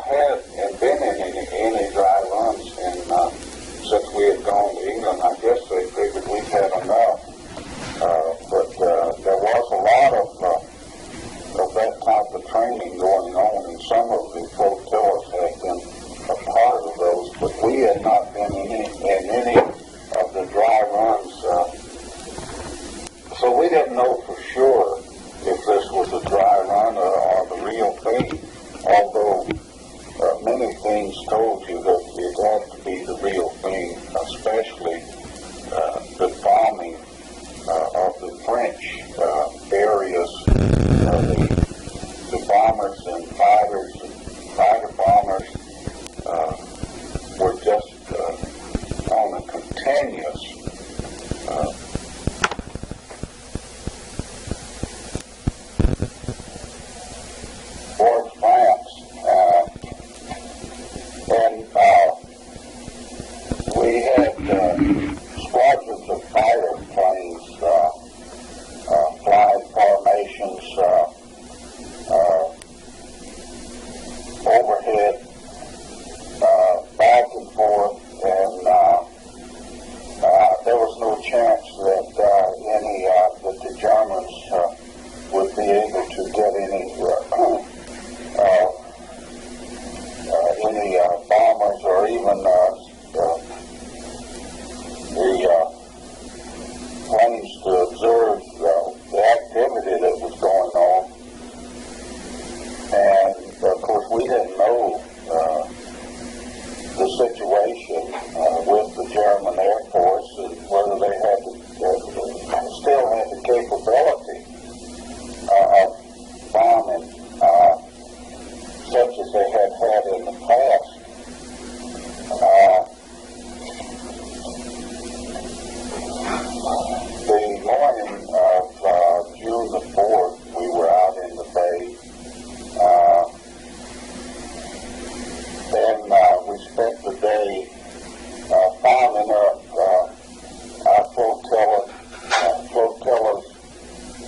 had been in any dry runs, and since we had gone to England, I guess they figured we'd had enough. But there was a lot of that type of training going on, and some of the flotillas had been a part of those, but we had not been in any of the dry runs. So we didn't know for sure if this was a dry run or the real thing, although many things told you that it had to be the real thing, especially the bombing of the French areas. The bombers and fighter bombers were just on a continuous towards France, and we had squadrons of fighter planes flying formations overhead, back and forth, and there was no chance that that the Germans would be able to get any bombers or even the planes to observe the activity that was going on. And of course we didn't know the situation with the German Air Force and whether they had still had the capability of bombing such as they had in the past. The morning of June the 4th, we were out in the bay, and we spent the day farming up our flotillas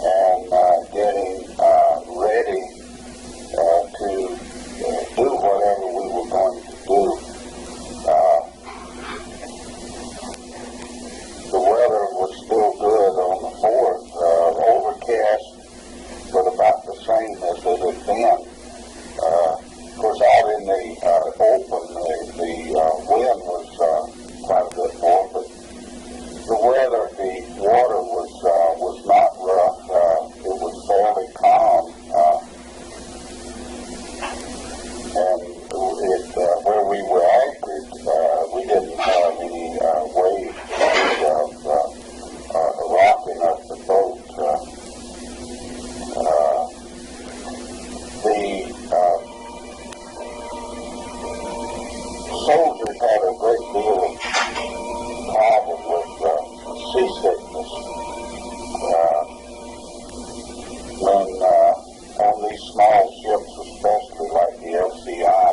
and getting ready to do whatever we were going to do. The weather was still good on the 4th, overcast, but about the same as it had been. Of course, out in the open, the wind was quite a bit more, but the water was not rough. It was fairly calm, and where we were anchored, we didn't have any waves rocking up the boat. The soldiers had a great deal of problem with seasickness when on these small ships, especially like the LCI.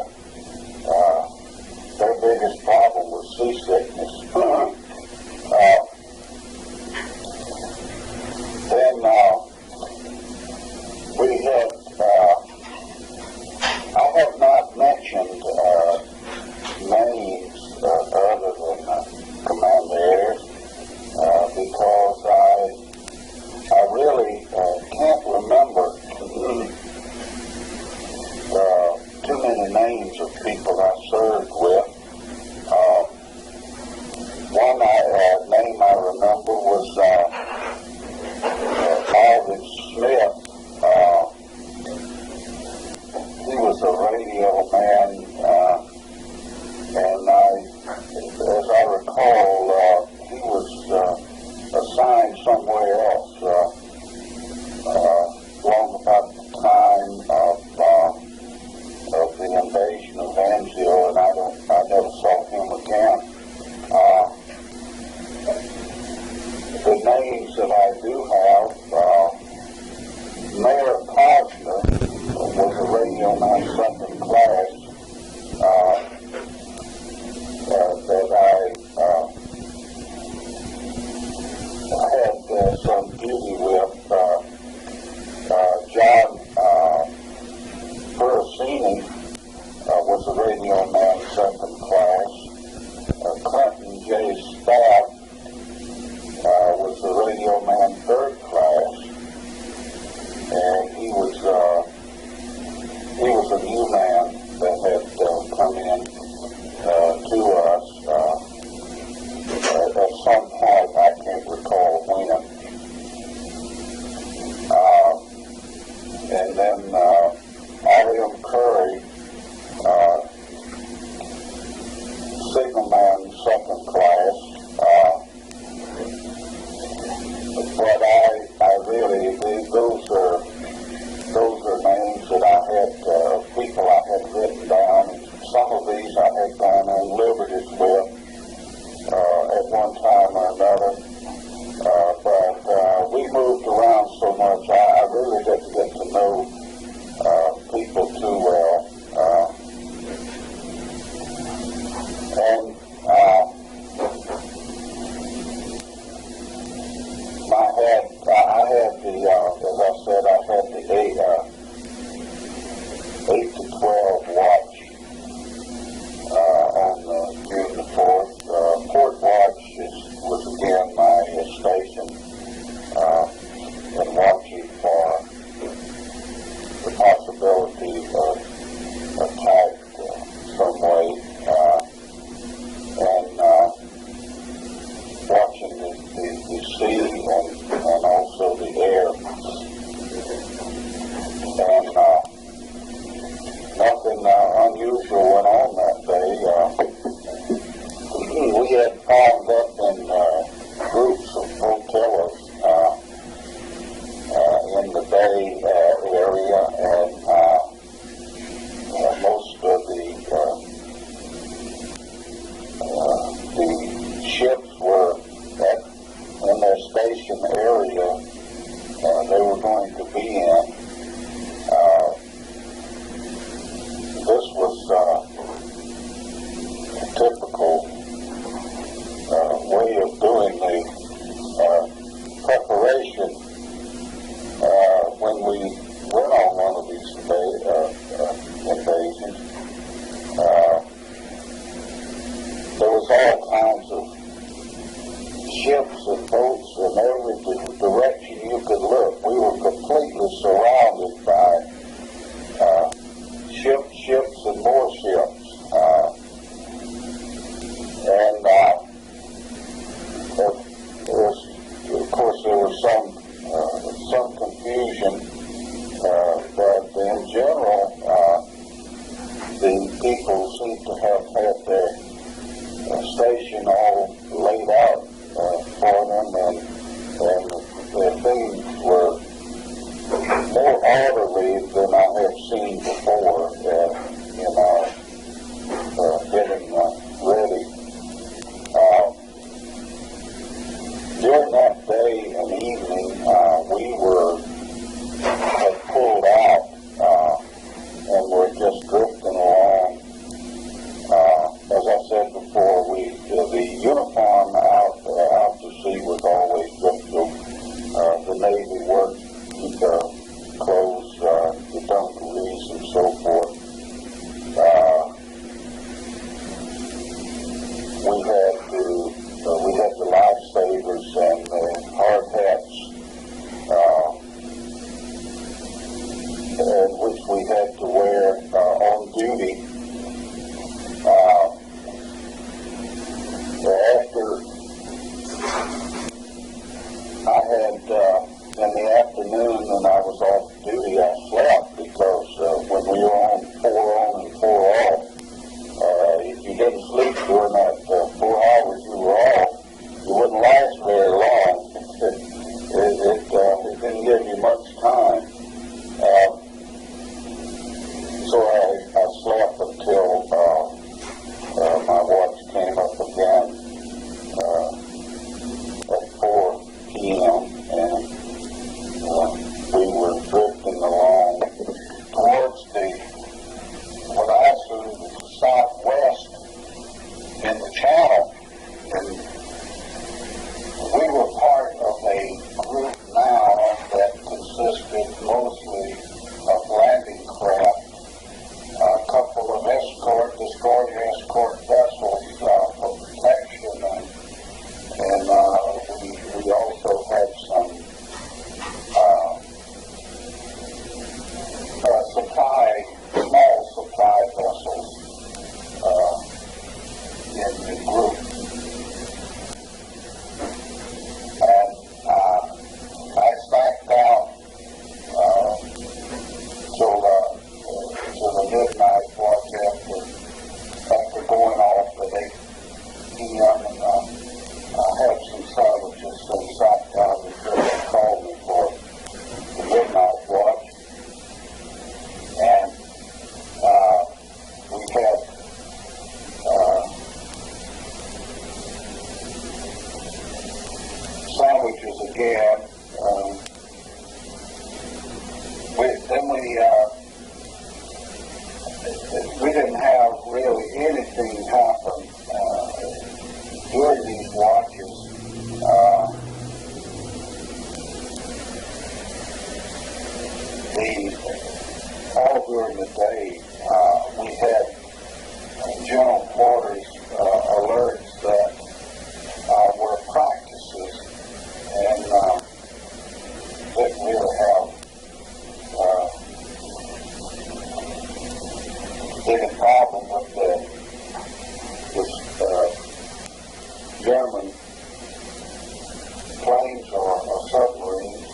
Their biggest problem was seasickness. Then we had, I have not mentioned names other than commanders because I really can't remember too many names of people I served with. One name I remember was Alvin Smith. He was a radio man, and as I recall, he was assigned somewhere else long about the time of the invasion of Anzio, and I don't typical way of doing the preparation when we went on one of these invasions. There was all kinds of ships and boats in every direction you could look. We were completely surrounded by ships, and more ships. Of course, there was some confusion, but in general, the people seem to have had their station all laid out for them, and their things were more orderly than I have seen before in our getting ready. During that day and evening, we had pulled out and were just drifting along. As I said before, the uniform out to sea was always just the Navy work, keep their clothes, the dungarees and so forth. We had the lifesavers and the hard hats, which we had to wear on duty. After I had, in the afternoon when I was off duty, I slept because when we were on 4 on and 4 off, if you didn't sleep during that 4 hours you were off, you wouldn't last very long. It didn't give you much time. So I slept until my watch came up again at 4 p.m. and we were drifting along towards what I assume was the southwest in the channel. And we were part of a group now that consisted mostly of landing craft, a couple of destroyer escort vessels for protection, and we also had some small supply vessels in the group. And I stacked out till the midnight watch after going off at 8 p.m. and I had some sandwiches and sat down until they called me for the midnight watch. And we had sandwiches again. We didn't have really anything happen during these watches. All during the day, we had general quarters alerts that were practices, and didn't really have any problem with this German planes or submarines.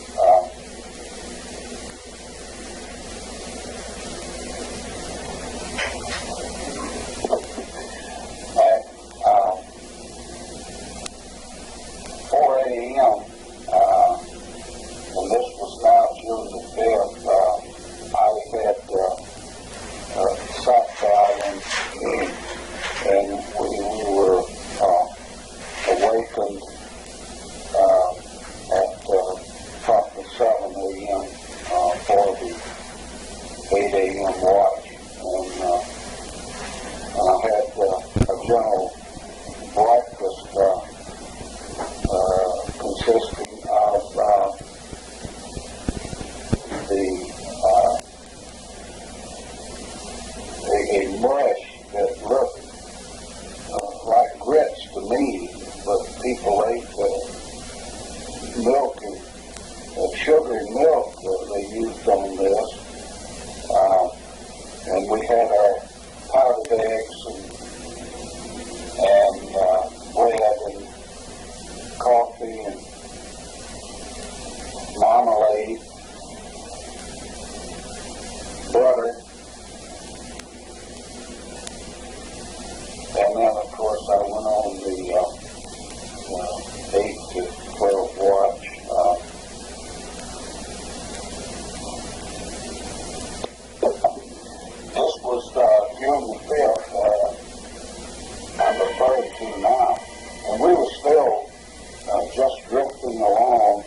And this was now June the 5th, I had sat down and we were away mush that looked like grits to me, but people ate milk and sugary milk they used on this. And we had our powdered eggs and bread and coffee and marmalade, butter, and then of course I went on the 8 to 12 watch. This was June the 5th, I'm referring to now, and we were still just drifting along.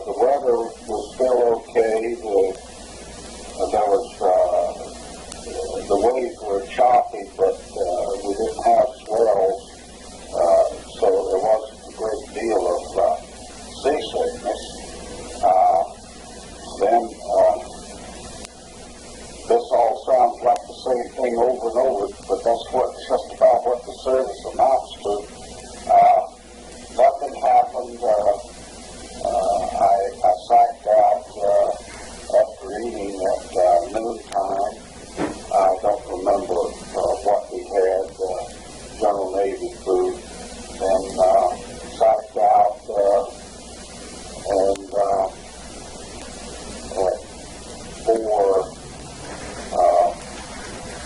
The weather was still okay. The waves were choppy, but we didn't have swells, so there wasn't a great deal of seasickness. Then this all sounds like the same thing over and over, but that's just about what the service amounts to. Nothing happened. I psyched out after eating at noontime. I don't remember what we had, General Navy food. Then psyched out and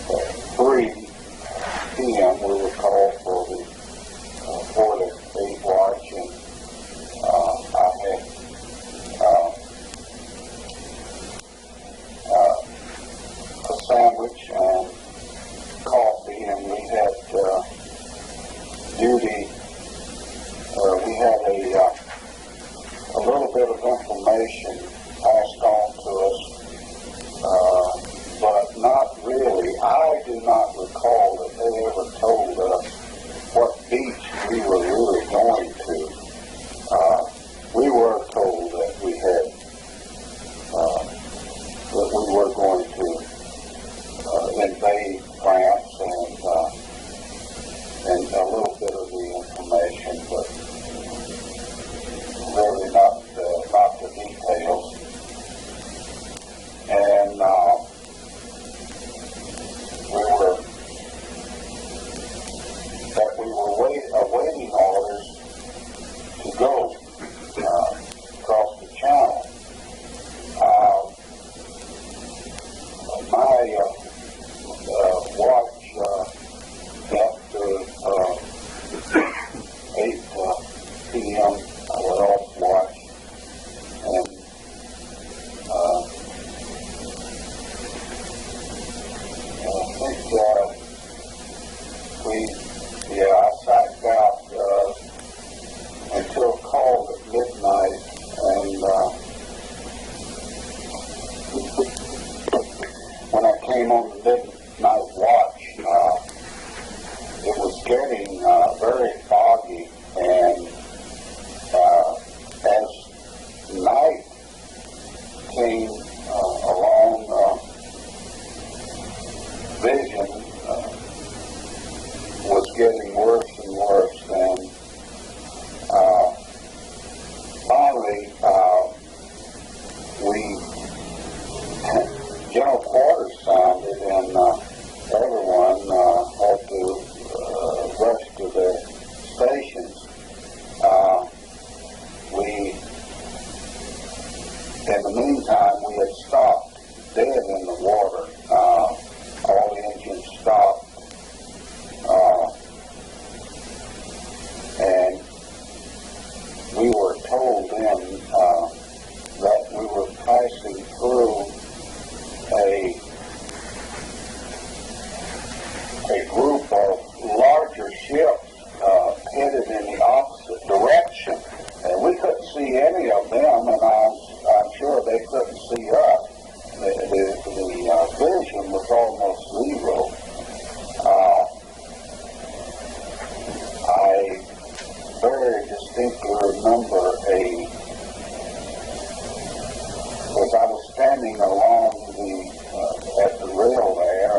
at 3 p.m. we were called for the 4 to 8 watch, and I had a sandwich and coffee, and we had duty. We had a little bit of information passed on to us, but not really. I do not recall that they ever told us what beach we were really going to. We were told that we had that we were going to invade France, and a little bit of the information, but really not the details. And we were awaiting orders to go across the channel. My watch after 8 p.m. I went off watch, and I psyched out until called at midnight, and when I came on the midnight watch, it was getting very foggy, and as night came along, vision was getting worse and worse, and finally general quarters sounded, and everyone had to rush to their stations. In the meantime, we had stopped dead in the water. All the engines stopped. And we were told then that we were passing through a group of larger ships headed in the opposite direction. And we couldn't see any of them, and I'm sure they couldn't see us. The vision was almost zero. I very distinctly remember as I was standing along at the rail there,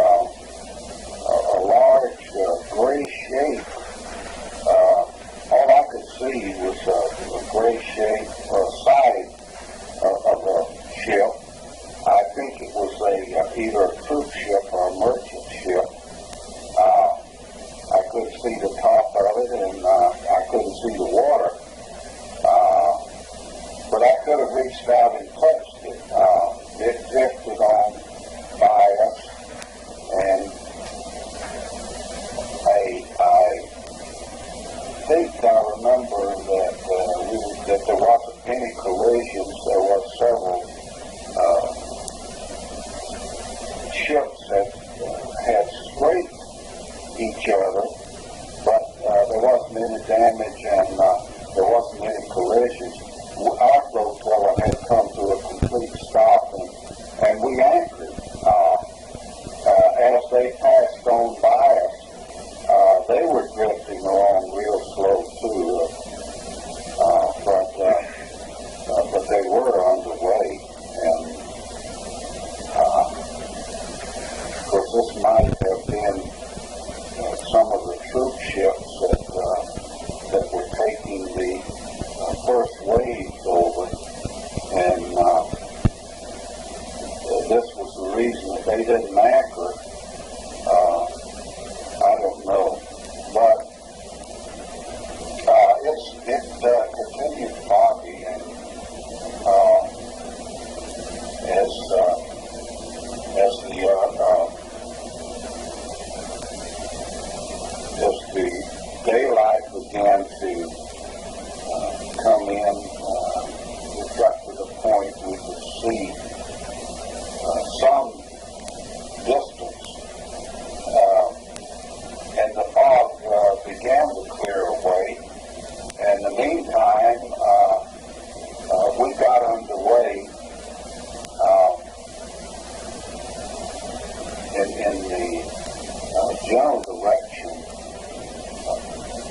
general direction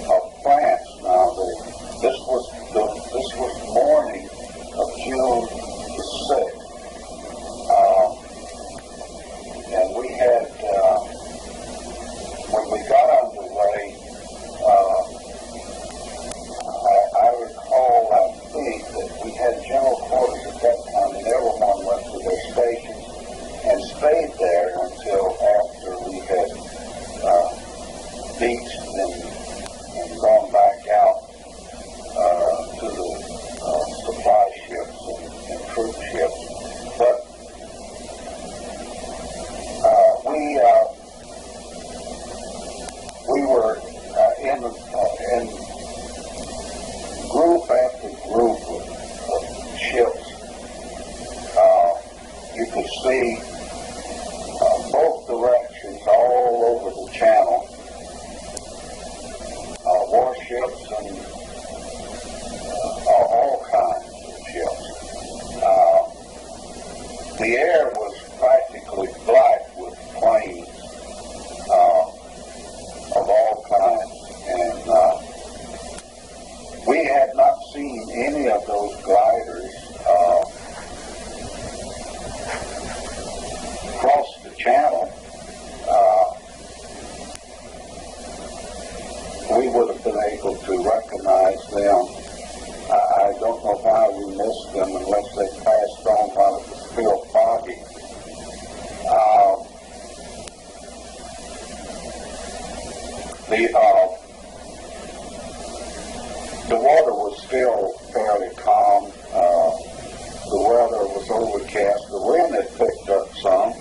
of France. Now, this was the morning of June the 6th, and we had, when we got underway, I recall, I think, that we had general quarters at that time, and everyone went to their stations and stayed there until after we had beached and gone back out to the supply ships and troop ships. But we were in group after group of ships. You could see both directions all over the channel, warships and all kinds of ships. The air was practically black with planes of all kinds, and we had not seen any of those gliders cross the channel. We would have been able to recognize them. I don't know why we missed them unless they passed on while it was still foggy. The water was still fairly calm. The weather was overcast. The wind had picked up some.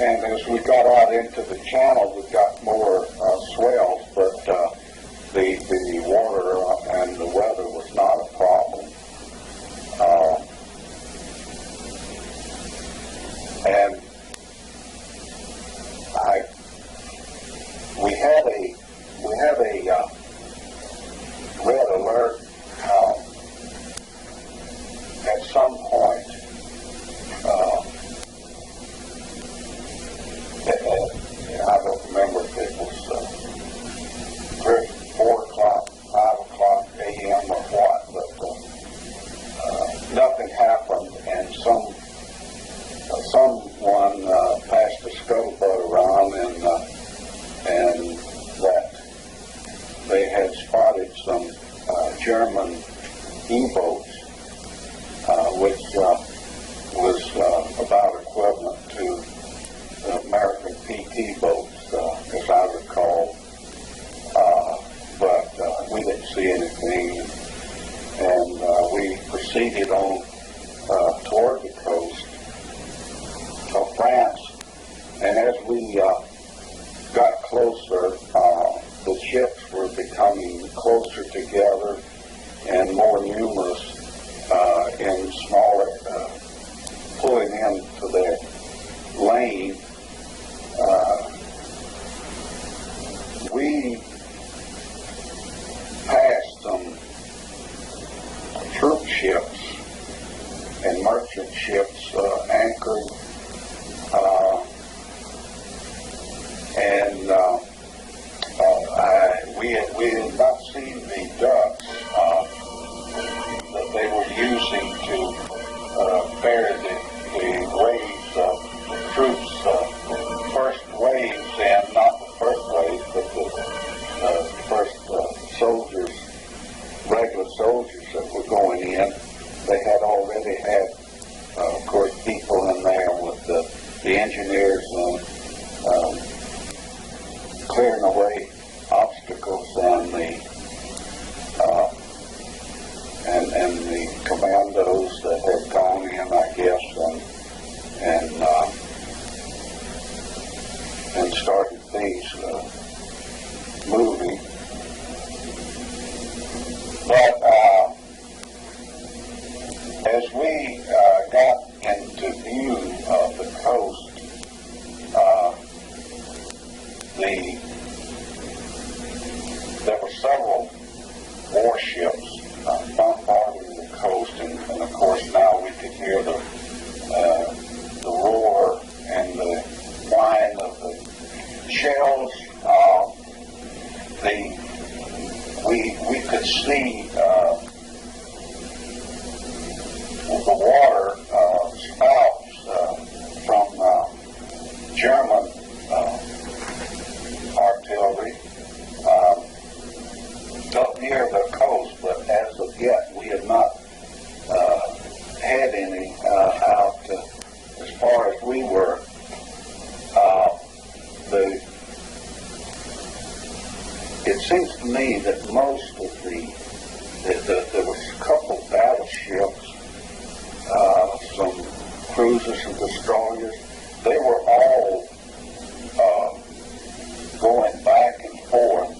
And as we got out into the channel, we got more swells, but the water and the weather was not a problem. And we had a red alert at some point. I don't remember if it was 3, 4 o'clock, 5 o'clock a.m. or what, but nothing happened, and someone passed a scuttlebutt around, and that they had spotted some German U-boats, which was about equivalent to the American PT boats, as I recall, but we didn't see anything, and we proceeded on toward the coast of France, and as we got closer, the ships were becoming closer together and more numerous in smaller, pulling into their lane. We passed some troop ships and merchant ships anchored, and we had not seen the ducks that they were using to ferry the waves of the troops, first waves, and not the first wave, but the first soldiers, regular soldiers that were going in. They had already had, of course, people in there with the engineers clearing away obstacles, and the commandos that had gone in, I guess, and started things moving. But as we got into view of the coast, there were several warships bombarding the coast, and of course now we could hear the roar and the whine of shells. We could see the water spouts from German artillery up near the coast, but as of yet we have not had any out as far as we were. It seems to me that most of there was a couple battleships, some cruisers and destroyers. They were all going back and forth,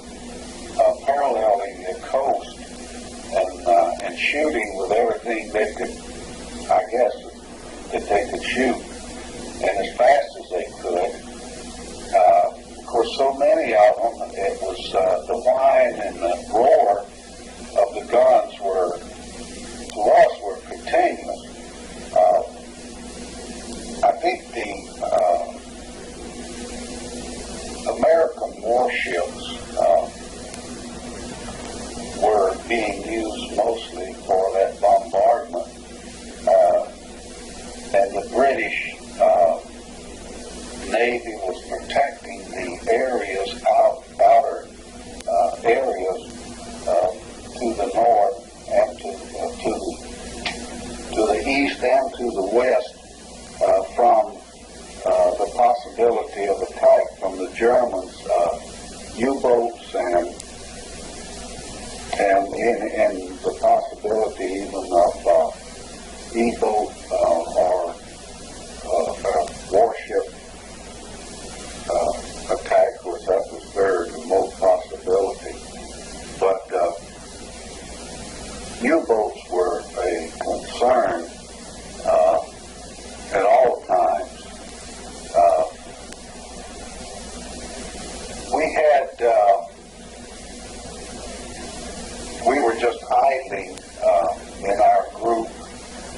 paralleling the coast and shooting with everything they could, I guess, that they could shoot, and as fast as they could. Of course, so many of them, it was the whine and the roar of the guns to us, were continuous. I think the American warships were being used mostly for that bombardment, and the British Navy was protecting the areas, outer areas to the north and to the east and to the west from the possibility of attack from the Germans, U-boats and the possibility even of E-boat or warship attack. Of course, that was very remote possibility. But U-boats were a concern at all times. We were just idling in our group,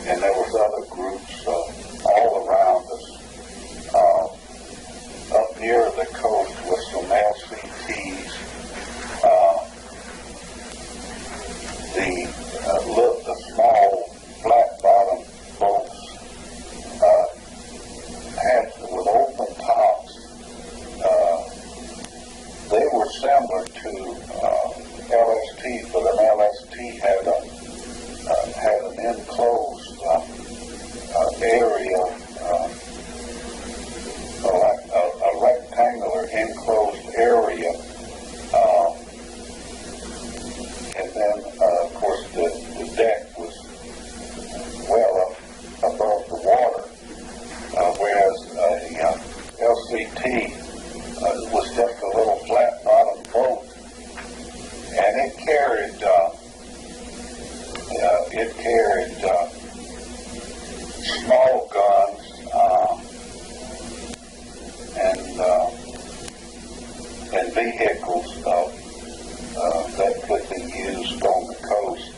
and there was other groups all around us. Up near the coast was some LCTs. The small flat-bottom boats with open tops. They were similar to LST, but an LST had an enclosed area, a rectangular enclosed area, and then of course the deck was well up above the water, whereas a LCT was just a little flat-bottom boat, and it carried small guns and vehicles that could be used on the coast,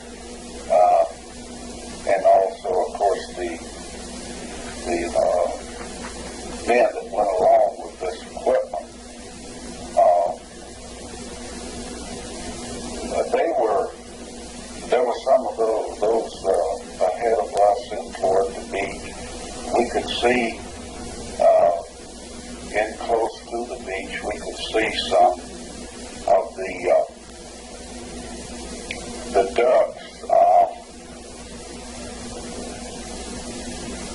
and also, of course, the men that went along with this equipment. There were some of those ahead of us and toward the beach. We could see in close to the beach, we could see some of the ducks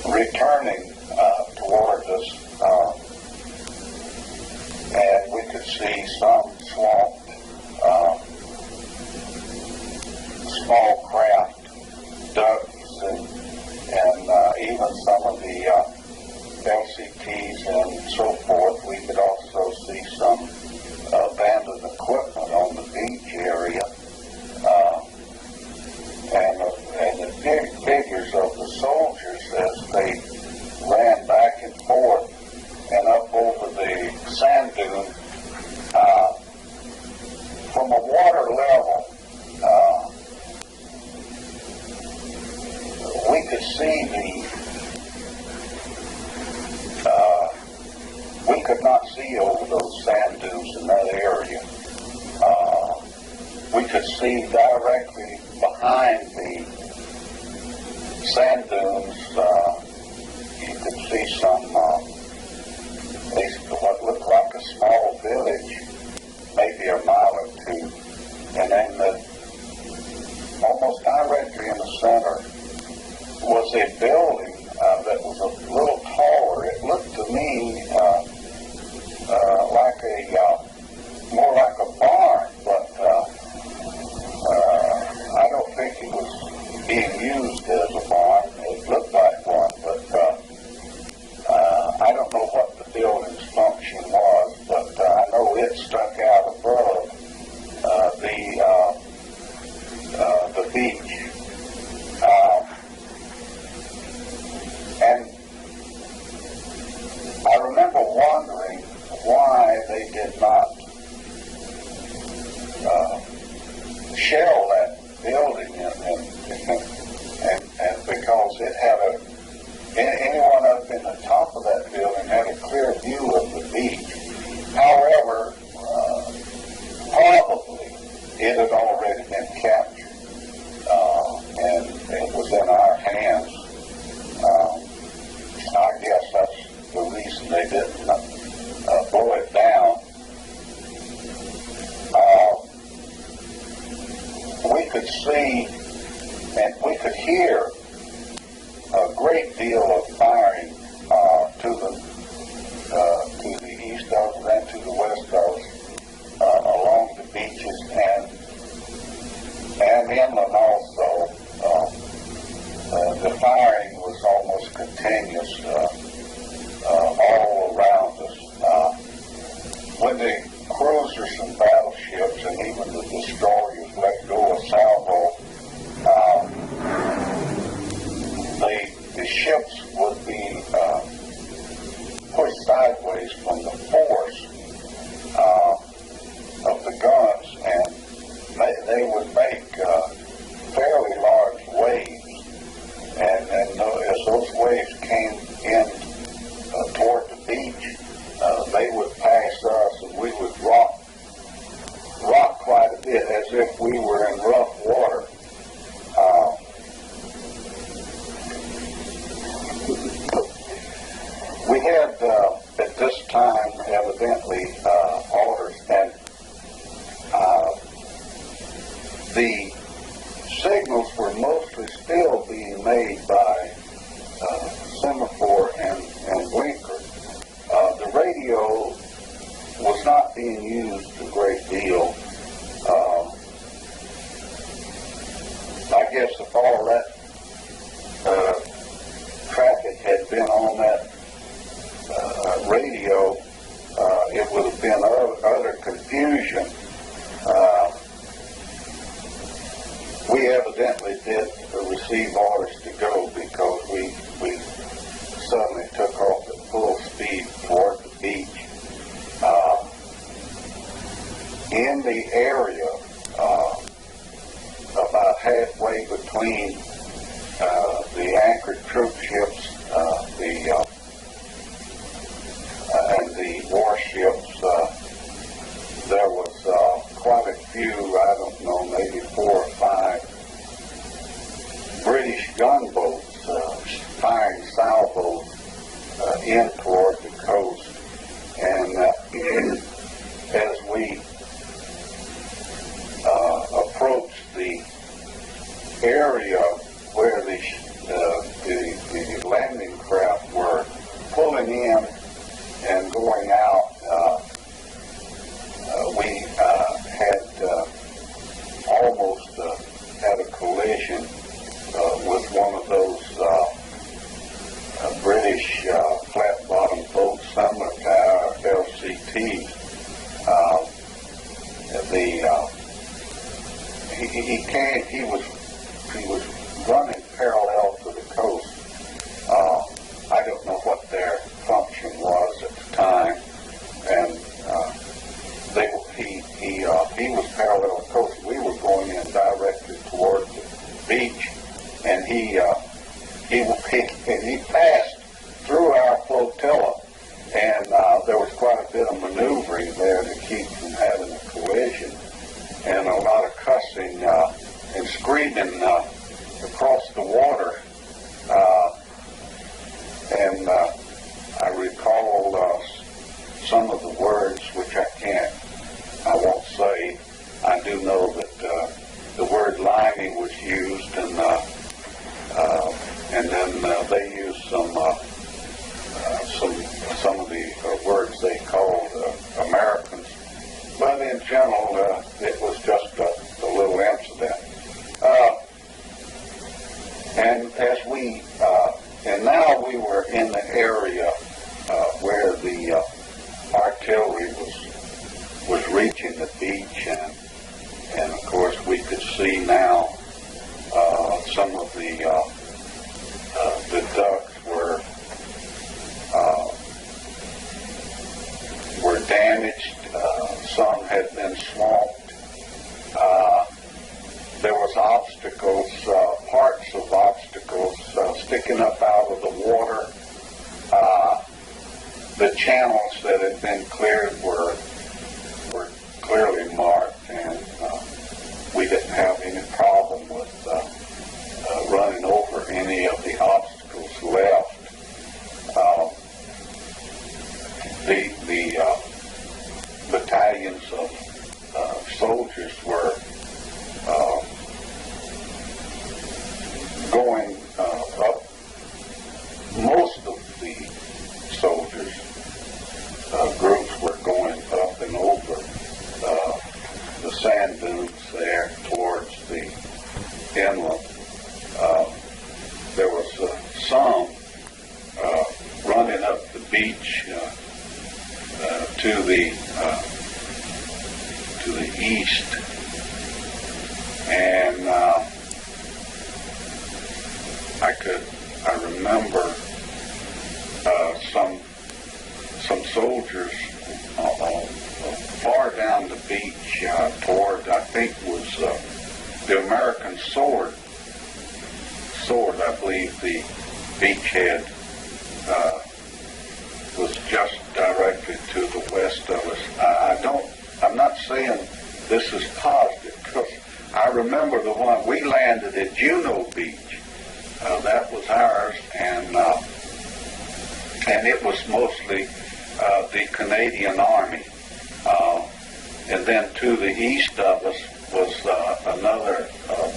returning toward us, and we could see some swamped small craft ducks and even some of the LCTs and so forth. We could also see some abandoned equipment on the beach area, and the figures of the soldiers as they ran back and forth and up over the sand dune. From a water level, we could see we could not not see over those sand dunes in that area. We could see directly behind the sand dunes. You could see some, what looked like a small village, maybe a mile or two. And then almost directly in the center was a building that was a little taller. It looked to me like more like a barn, but I don't think it was being used as a barn. It looked like one, but I don't know what the building's function was, but I know it stuck out above the beach. And I remember wondering why they did not shell that building, and because it had anyone up in the top of that building had a clear view of the beach. However, probably it had already been captured, and it was in our hands. I guess that's the reason they didn't blow it down. We could see and we could hear a great deal of firing to the east coast and to the west coast along the beaches and inland also. The firing was almost continuous all around us. When the cruisers and battleships and even the destroyers let go of salvo, the ships would be pushed sideways from the force of the guns, and they would make fairly large waves. And as those waves came in toward the beach, they would pass us, and we would rock quite a bit as if we were in rough water. We had at this time evidently orders, and the signals were mostly still being made by semaphore and blinker. The radio was not being used a great deal. I guess if all that traffic had been on that radio, it would have been utter confusion. We evidently did receive orders to go because we suddenly took off at full speed toward the beach. In the area, about halfway between the anchored troop ships and the warships, there was quite a few, I don't know, maybe 4 or 5 British gunboats firing salvos in toward the coast. And as we approached the area the words, which I won't say. I do know that the word limey was used, and then they used some of the words they called Americans. But in general, it was just a little incident. And now we were in the area where the artillery was reaching the beach, and of course we could see now some of the ducks were damaged. Some had been swamped. There was obstacles, parts of obstacles sticking up out of the water. The channels that had been cleared were clearly marked, and we didn't have any problem with running over any of the obstacles left. The battalions of soldiers were going up. Most of the soldiers groups were going up and over the sand dunes there towards the inlet. There was some running up the beach to the east, and I remember some soldiers far down the beach toward, I think was the American sword, I believe the beachhead was just directly to the west of us. I'm not saying this is positive, because I remember the one we landed at Juno Beach. That was ours, and it was mostly the Canadian Army. And then to the east of us was another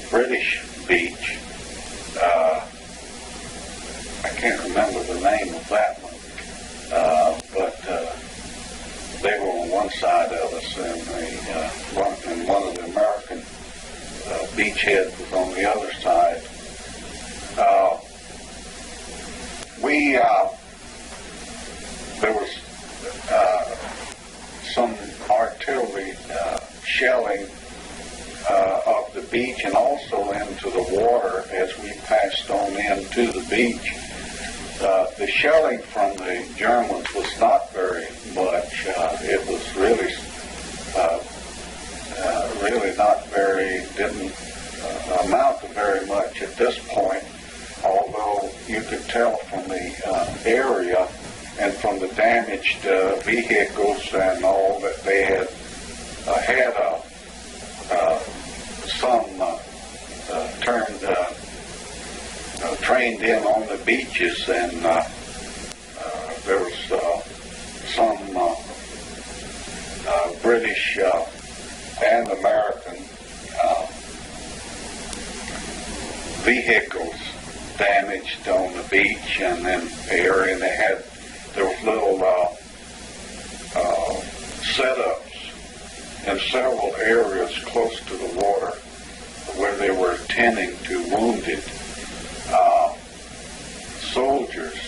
British beach. I can't remember the name of that one, but they were on one side of us, and one of the American beachheads was on the other side. There was some artillery shelling of the beach and also into the water as we passed on into the beach. The shelling from the Germans was not very much. It was really not very, didn't amount to very much at this point, although you could tell from the area and from the damaged vehicles and all that they had some trained in on the beaches, and there was some British and American vehicles damaged on the beach and in the area, and there was little setups in several areas close to the water where they were tending to wounded soldiers.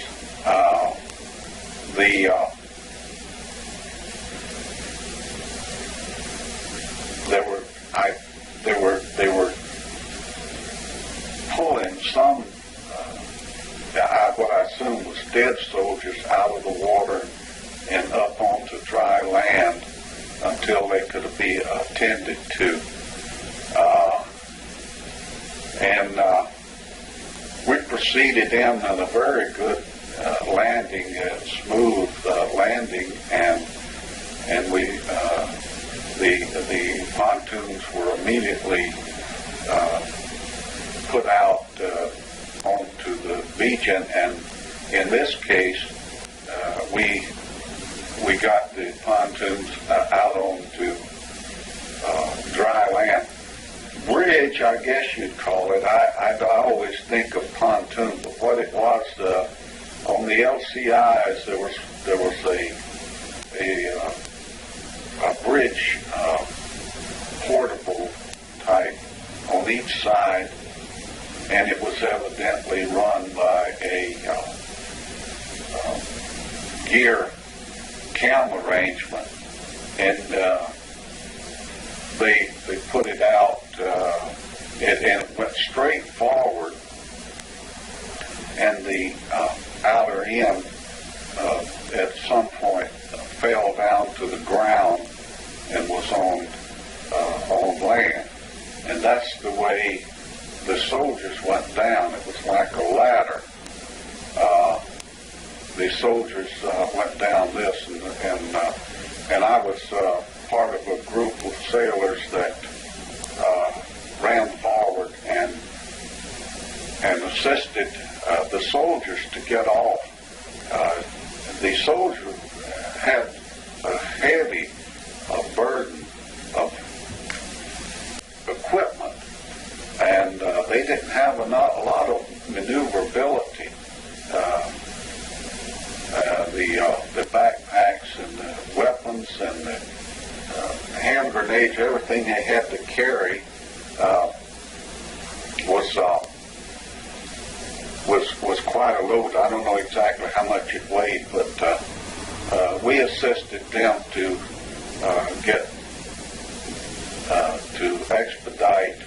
They were pulling some what I assume was dead soldiers out of the water and up onto dry land until they could be attended to. We proceeded in on a very good landing, smooth landing, and the pontoons were immediately put out onto the beach, and in this case we got the pontoons out onto dry land. Bridge, I guess you'd call it. I always think of pontoon, but what it was, on the LCIs, there was a bridge, portable type on each side, and it was evidently run by a gear cam arrangement, and they put it out, and it went straight forward, and the outer end at some point fell down to the ground and was on land, and that's the way the soldiers went down. It was like a ladder. The soldiers went down this, and I was part of a group of sailors that ran forward and assisted the soldiers to get off. The soldiers had a heavy burden of equipment, and they didn't have a lot of maneuverability. The backpacks and the weapons and the hand grenades, everything they had to carry was quite a load. I don't know exactly how much it weighed, but we assisted them to expedite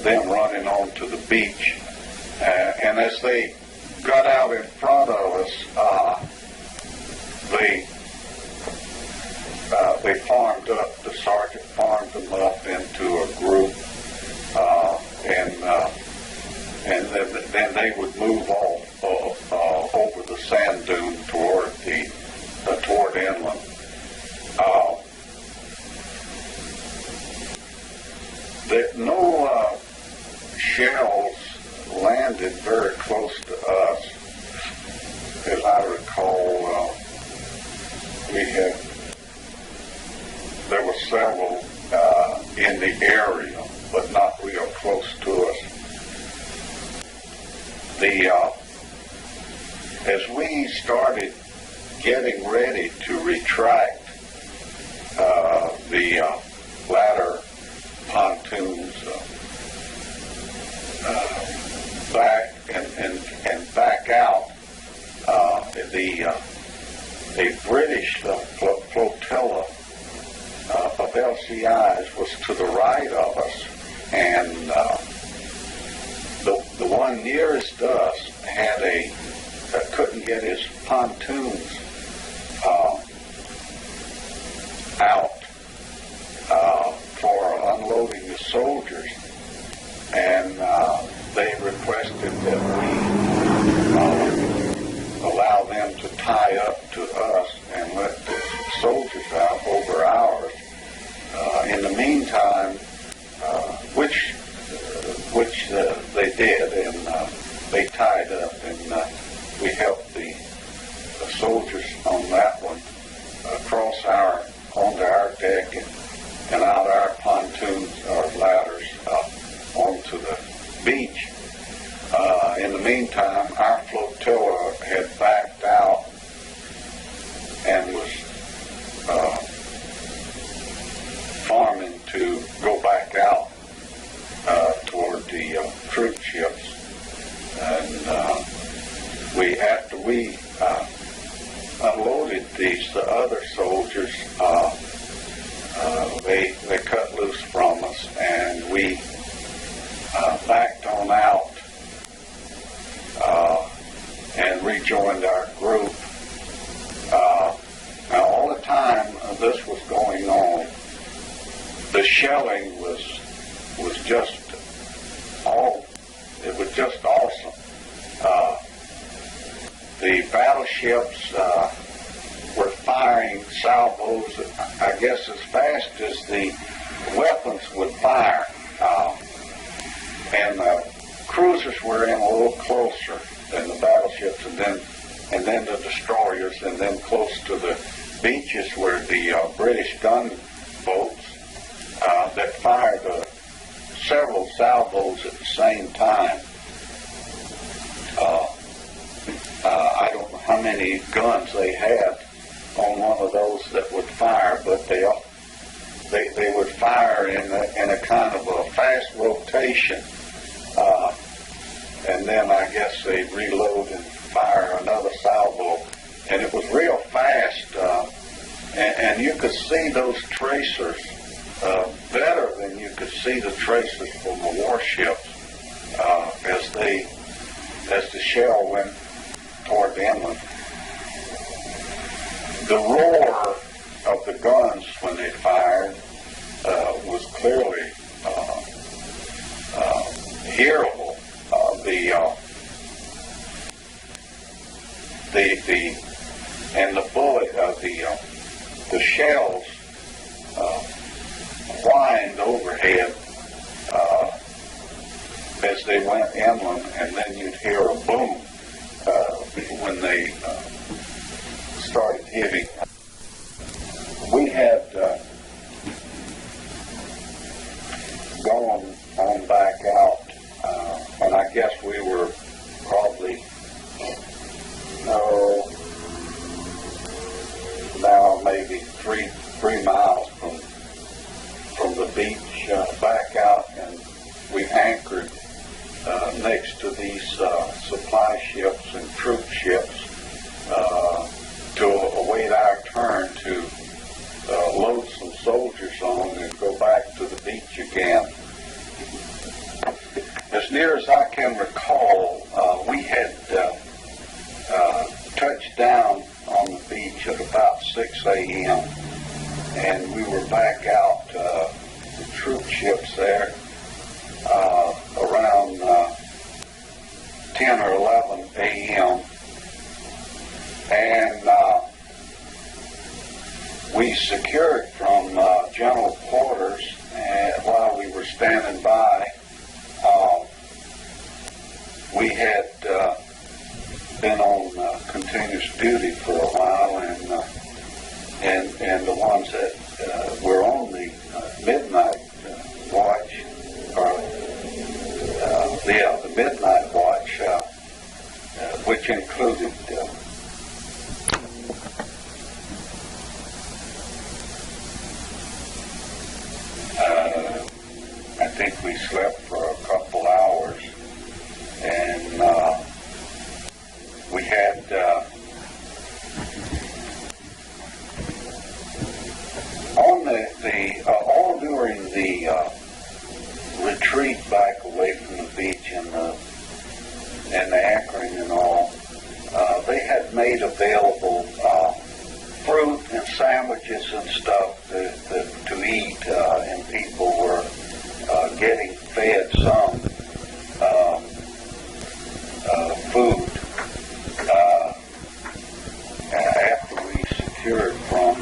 them running onto the beach. And as they got out in front of us, they farmed up, the sergeant farmed them up into a group, and then they would move off over the sand dune toward inland. No shells landed very close to us. As I recall, there were several in the area, but not real close to us. As we started getting ready to retract the ladder pontoons back and back out, the British flotilla of LCIs was to the right of us, and the one nearest us couldn't get his pontoons out for unloading the soldiers, and they requested that we allow them to tie up to us and let the soldiers out over ours. In the meantime, which they did, and they tied up, and we helped the soldiers on that one cross onto our deck and out our pontoons or ladders onto the beach. In the meantime, our flotilla had backed out and was farming to go back out toward the troop ships. And after we unloaded the other soldiers, they cut loose from us, and we backed on out and rejoined our group. Now, all the time this was going on, the shelling was just awesome. The battleships were firing salvos, I guess, as fast as the weapons would fire. And the cruisers were in a little closer than the battleships, and then the destroyers, and then close to the beaches were the British gunboats that fired several salvos at the same time. I don't know how many guns they had on one of those that would fire, but they would fire in a kind of a fast rotation, and then I guess they'd reload and fire another salvo, and it was real fast, and you could see those tracers better than you could see the tracers from the warships as the shell went toward the inland. The roar of the guns when they fired was clearly hearable. And the bullet, the shells whined overhead as they went inland, and then you'd hear a boom when they started hitting. We had gone on back out, and I guess we were probably now maybe three miles from the beach back out, and we anchored next to these supply ships and troop ships to await our turn to load some soldiers on and go back to the beach again. As near as I can recall, we had touched down on the beach at about 6 a.m. and we were back out, the troop ships there, around 10 or 11 a.m. And we secured from general quarters, and while we were standing by, we had been on continuous duty for a while, and the ones that were on the midnight watch, or the midnight watch, which included I think we slept for a couple hours, and we had all during the retreat back away from the beach and the anchoring and all, they had made available fruit and sandwiches and stuff to eat, and people were getting fed some food after we secured from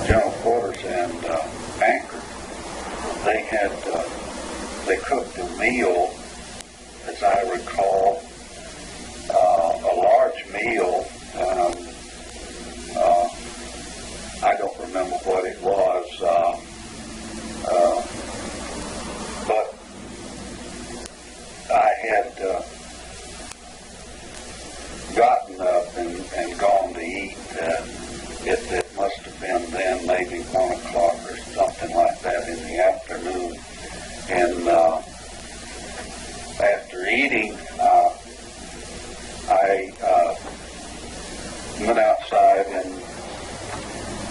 general quarters and anchored. They cooked a meal, as I recall, a large meal. I don't remember what it was, but I had gotten up and gone to eat. It must have been then maybe 1 o'clock or something like that in the afternoon. And after eating, I went outside and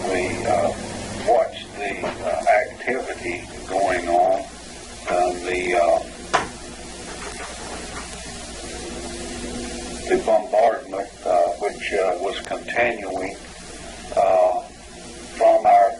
we watched the activity going on. The bombardment, which was continuing from our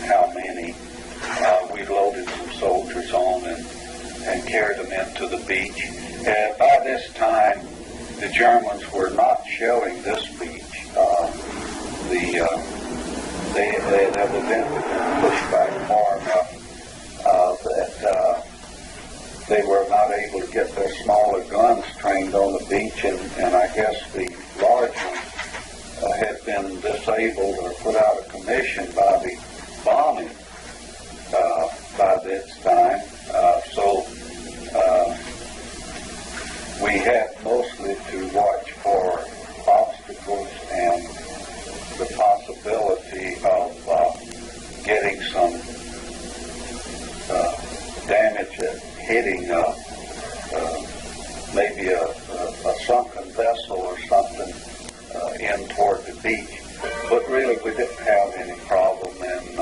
how many. We loaded some soldiers on and carried them into the beach. By this time, the Germans were not shelling this beach. They had evidently been pushed back far enough that they were not able to get their smaller guns trained on the beach, and I guess the large ones had been disabled or put out of commission by the bombing by this time. So we had mostly to watch for obstacles and the possibility of getting some damage at hitting maybe a sunken vessel or something in toward the beach. But really we didn't have any problem in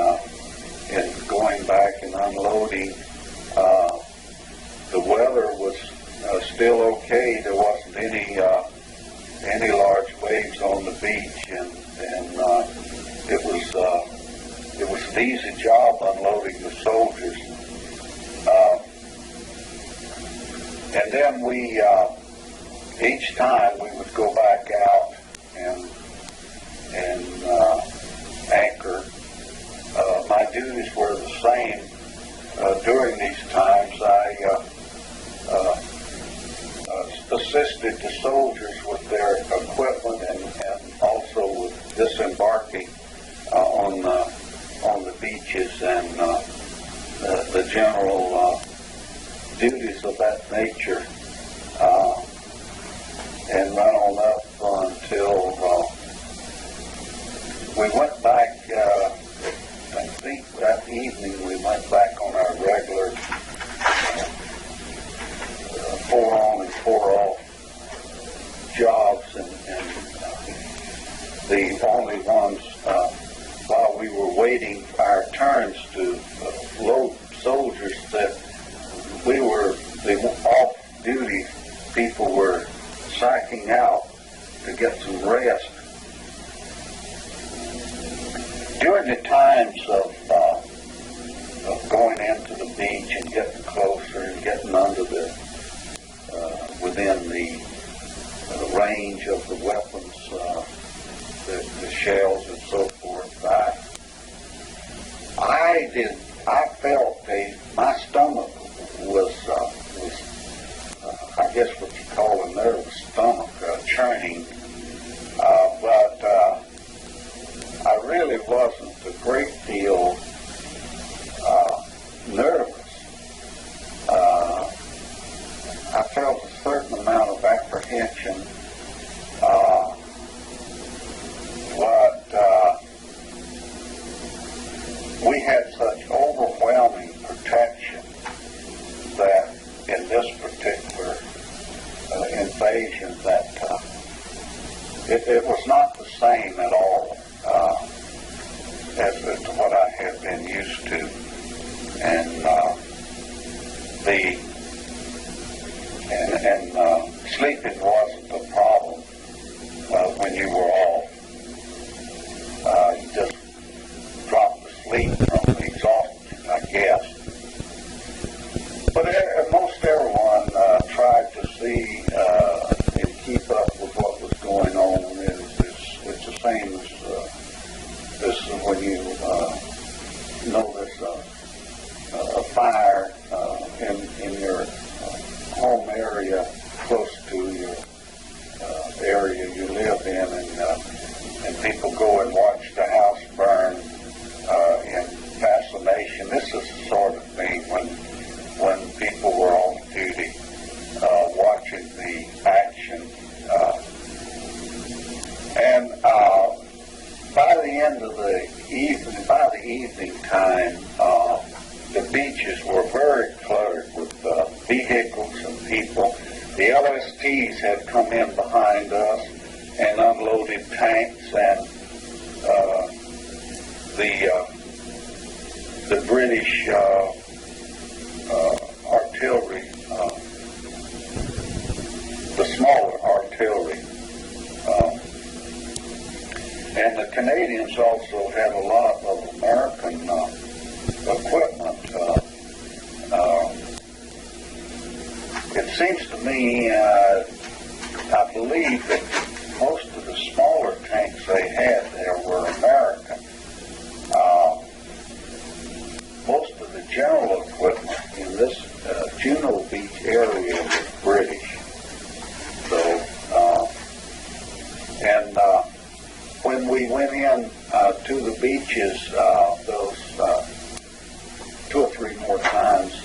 going back and unloading. The weather was still okay. There wasn't any large waves on the beach, and it was an easy job unloading the soldiers. And then we each time we would go back out and anchor. My duties were the same during these times. I assisted the soldiers with their equipment and also with disembarking on the beaches and the general duties of that nature, and run on up until we went back. I think that evening we went back on our regular 4 on and 4 off jobs, and the only ones while we were waiting our turns to load soldiers that the off-duty people were sacking out to get some rest. During the times of going into the beach and getting closer and getting under within the range of the weapons, the shells and so forth, I felt my stomach was I guess what you call a nervous stomach churning, but I really wasn't a great deal nervous. I felt a certain amount of apprehension, but we had such overwhelming protection that in this particular invasion that it was not the same at all as to what I had been used to, and sleeping wasn't a problem when you were off. You just dropped to sleep from the exhaustion, I guess. But most everyone tried to see and keep up with what was going on. It's the same as when you notice a fire in your home area close to your area you live in, and people go and watch the house burn in fascination. This is the sort of thing when people were on duty, watching the action. And by the end of the evening, by the evening time, the beaches were very cluttered with vehicles and people. The LSTs had come in behind us and unloaded tanks, and the British artillery, the smaller artillery, and the Canadians also had a lot of American equipment. It seems to me, I believe that most of the smaller tanks they had there were American. Most of the general equipment in this Juno Beach area was British. So, when we went in to the beaches those 2 or 3 more times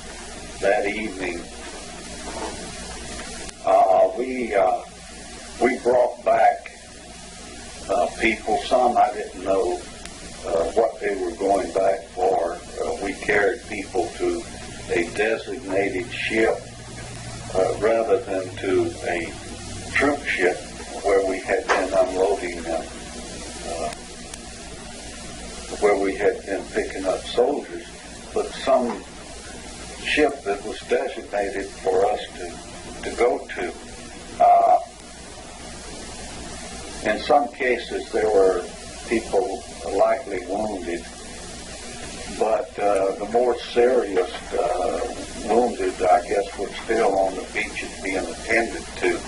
that evening, we brought back people. Some I didn't know what they were going back for. We carried people to a designated ship rather than to a troop ship where we had been unloading where we had been picking up soldiers, but some ship that was designated for us to go to. In some cases there were people likely wounded, but the more serious wounded, I guess, were still on the beaches being attended to.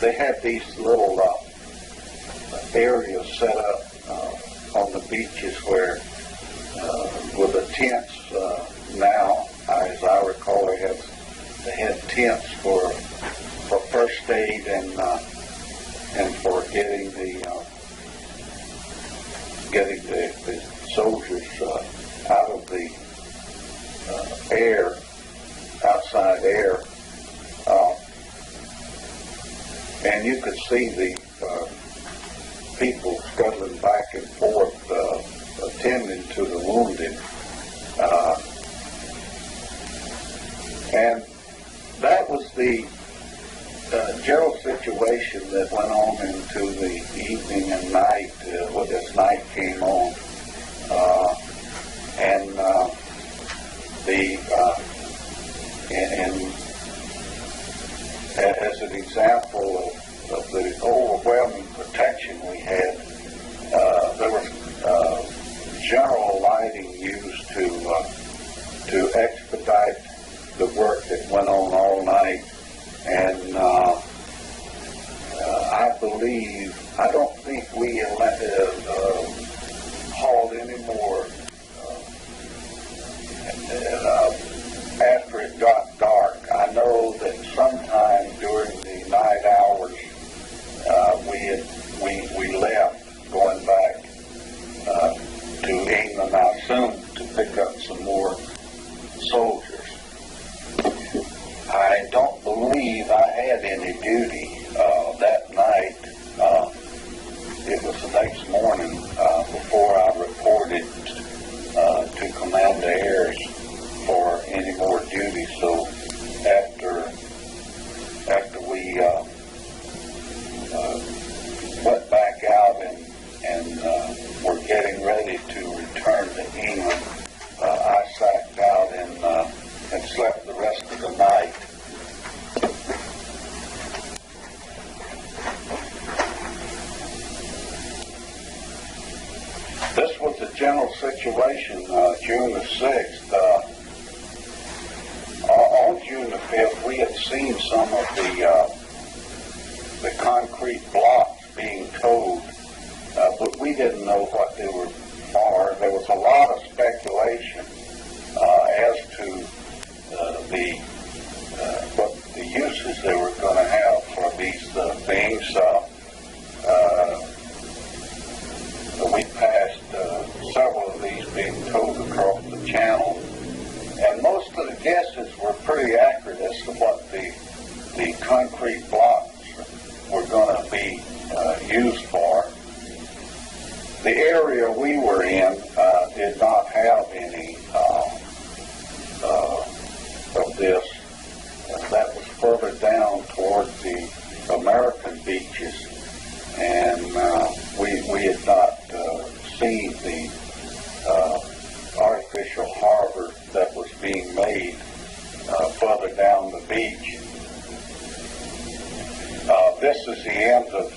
They had these little areas set up on the beaches where, with the tents now, as I recall, they had tents for first aid and for getting the soldiers out of the outside air, and you could see the people scuttling back and forth, attending to the wounded, and that was the general situation that went on into the evening and night as night came on, and as an example of the overwhelming protection we had, there was general lighting used to expedite the work that went on all night. And I don't think we hauled any more after it got dark. I know that sometime during the night hours we left, going back to England, I assume, to pick up some more soldiers. I don't believe I had any duty that night. It was the next morning before I reported to Command Airs for any more duty. So after we went back out and were getting ready to return to England, I sacked out and slept the rest of the night. This was the general situation June the 6th. On June the 5th, we had seen some of the concrete blocks being towed, but we didn't know what they were for. There was a lot of speculation as to what the uses they were going to have for these things. We passed several of these being towed across the channel, and most of the guesses were pretty accurate as to what the concrete blocks were going to be used for. The area we were in did not have any of this. That was further down toward the American beaches, and we had not seen the artificial harbor that was being made further down the beach. This is the end of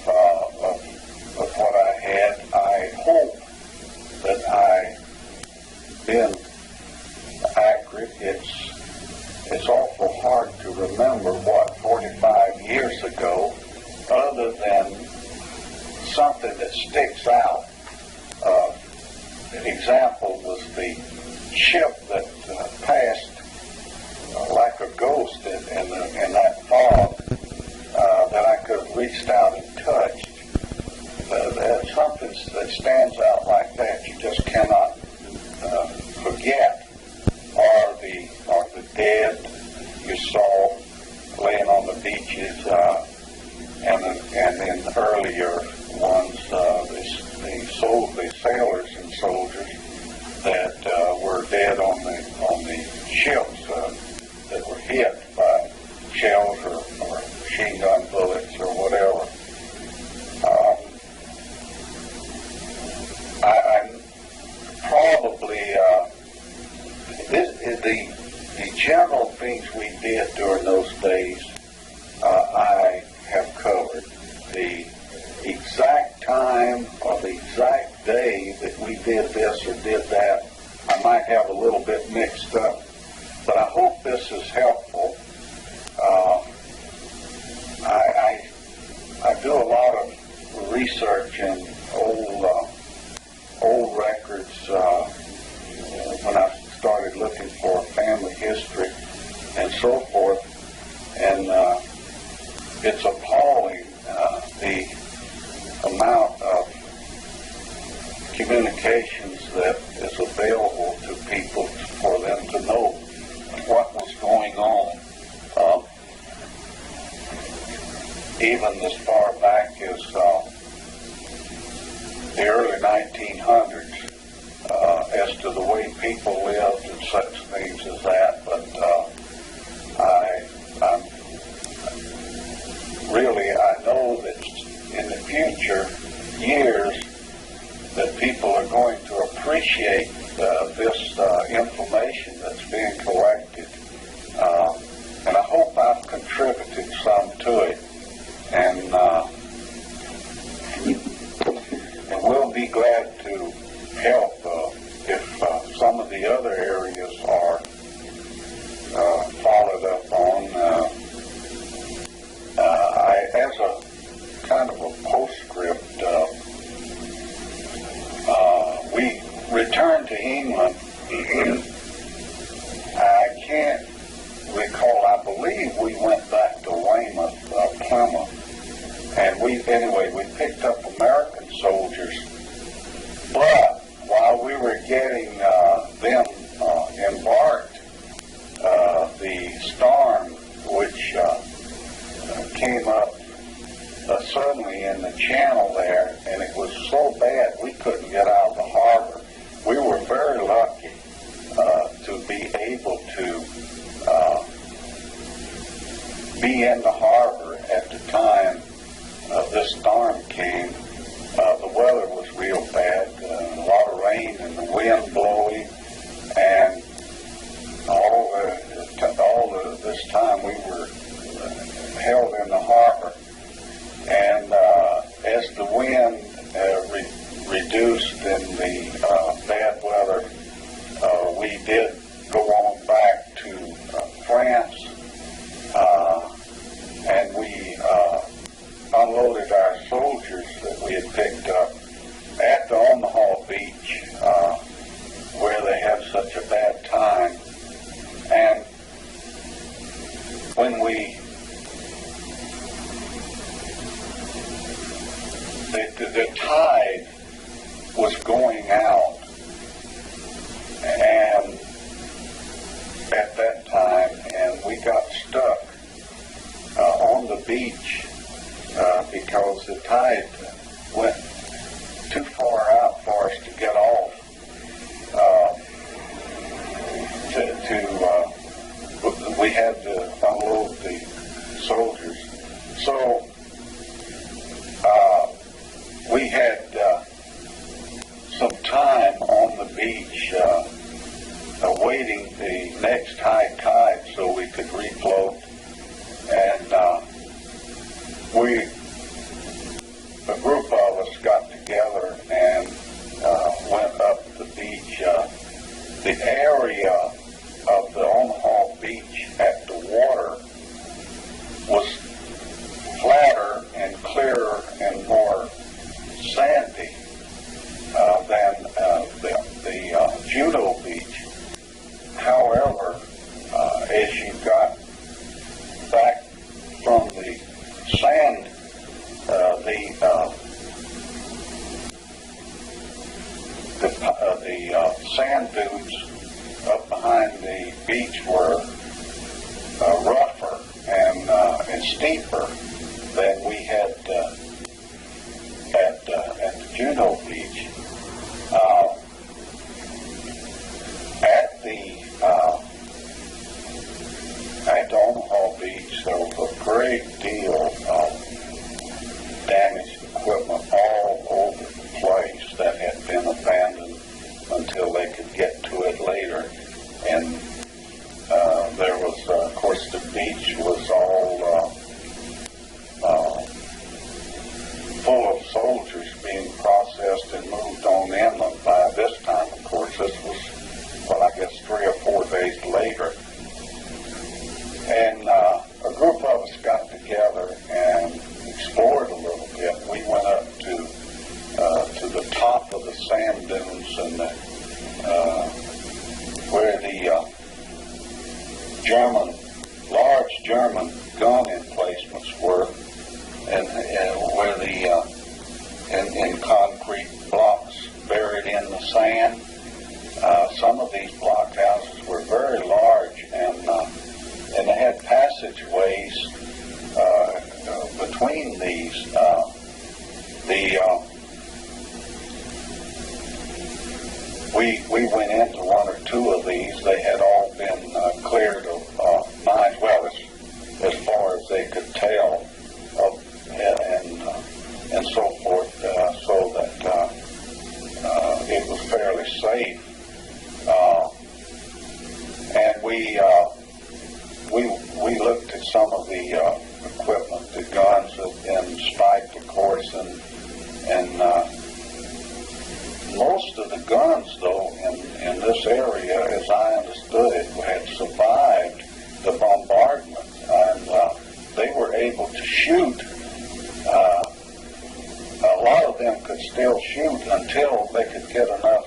what I had. I hope been accurate. It's awful hard to remember what 45 years ago, other than something that sticks out. An example was the ship that passed like a ghost in that fog that I could have reached out and touched. Something that stands out like that you just cannot forget. Are the dead you saw laying on the beaches, and in earlier ones, the sailors and soldiers that were dead on the ships that were hit by shells or machine gun bullets or whatever. I'm probably the general things we did during those days. I have covered. The exact time or the exact day that we did this or did that, I might have a little bit mixed up. But I hope this is helpful. I do a lot of research in old records when I started looking for family history and so forth, and it's appalling the amount of communications that is available to people for them to know what was going on. Even as far back as the early 1900s, as to the way people lived and such things as that. But I know that in the future years that people are going to appreciate this information that's being collected, and I hope I've contributed some to it, and we'll be glad to help if some of the other areas are followed up on. As a kind of a postscript, we returned to England. I can't recall. I believe we went back to Weymouth, Plymouth, and we picked up American soldiers. But while we were getting them embarked, the storm which came up suddenly in the channel there, and it was so bad we couldn't get out of the harbor. We were very lucky to be able to be in the harbor at the time this storm came. The weather was real bad, a lot of rain and the wind blowing, and this time we were held in the harbor. And as the wind reduced in the bad weather, we did go on back to France, and we unloaded our soldiers that we had picked up at the Omaha Beach, where they had such a bad time. And when the tide was going out, and at that time, and we got stuck on the beach because the tide went too far out for us to get off. We had to unload the soldiers. So we had some time on the beach awaiting the next high tide so we could refloat. And a group of us got together and went up the beach. Juno Beach. However, as you got back from the sand, the sand dunes up behind the beach were rougher and steeper than we had at the Juno Beach. At Omaha Beach, there was a great deal of damaged equipment all over the place that had been abandoned until they could get to it later. And there was, of course, the beach was all full of soldiers being processed and moved on inland by this time. Of course, this was, well, I guess 3 or 4 days later. And a group of us got together and explored a little bit. We went up to the top of the sand dunes and where the large German gun emplacements were, and where in concrete blocks buried in the sand. Some of these blockhouses were very large, and they had passageways between these. We went into 1 or 2 of these. They had all been cleared of mines, well, as far as they could tell, and so forth, so that it was fairly safe. And we looked at some of the equipment. The guns had been spiked, of course, and most of the guns, though, in this area, as I understood it, had survived the bombardment, and they were able to shoot. A lot of them could still shoot until they could get enough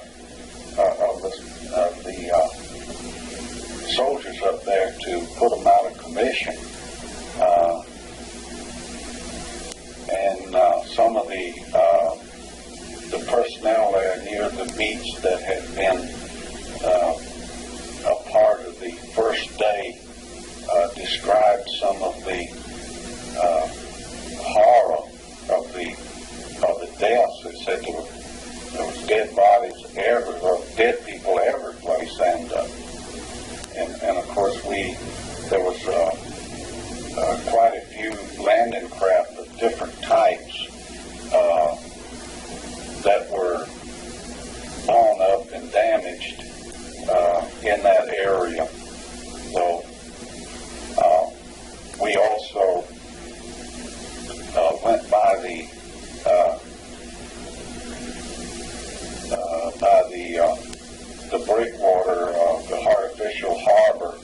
of the soldiers up there to put them out of commission. And some of the personnel there near the beach that had been a part of the first day described some of the horror of the deaths. They said there was dead bodies everywhere, dead people every place, and of course there was quite a few landing craft of different types that were blown up and damaged in that area. So we also went by the breakwater of the artificial harbor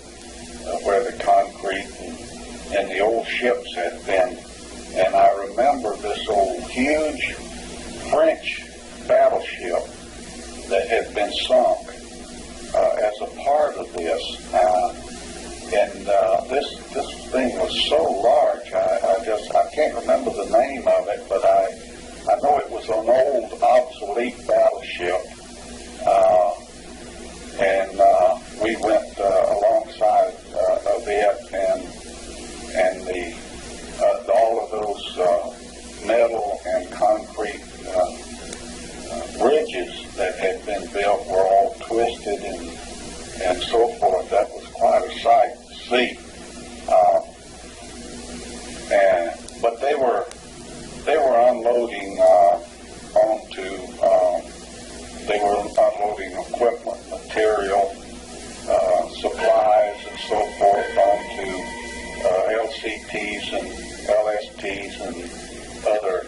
where the concrete and the old ships had been. And I remember this old huge French battleship that had been sunk as a part of this. And this thing was so large, I can't remember the name of it, but I know it was an old obsolete battleship. And we went alongside of it, and all of those metal and concrete bridges that had been built were all twisted and so forth. That was quite a sight to see. But they were unloading they were unloading equipment, material, supplies, and so forth onto LCTs and LSTs and other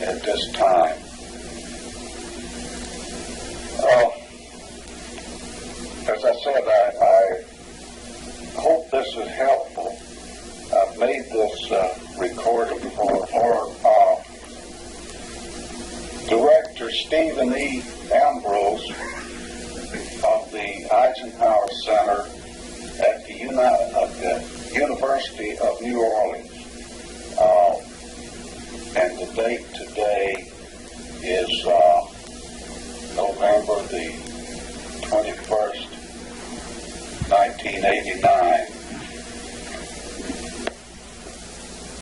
at this time. As I said, is helpful, I've made this recording for Director Stephen E. Ambrose of the Eisenhower Center at the University of New Orleans. And the date today is November the 21st, 1989.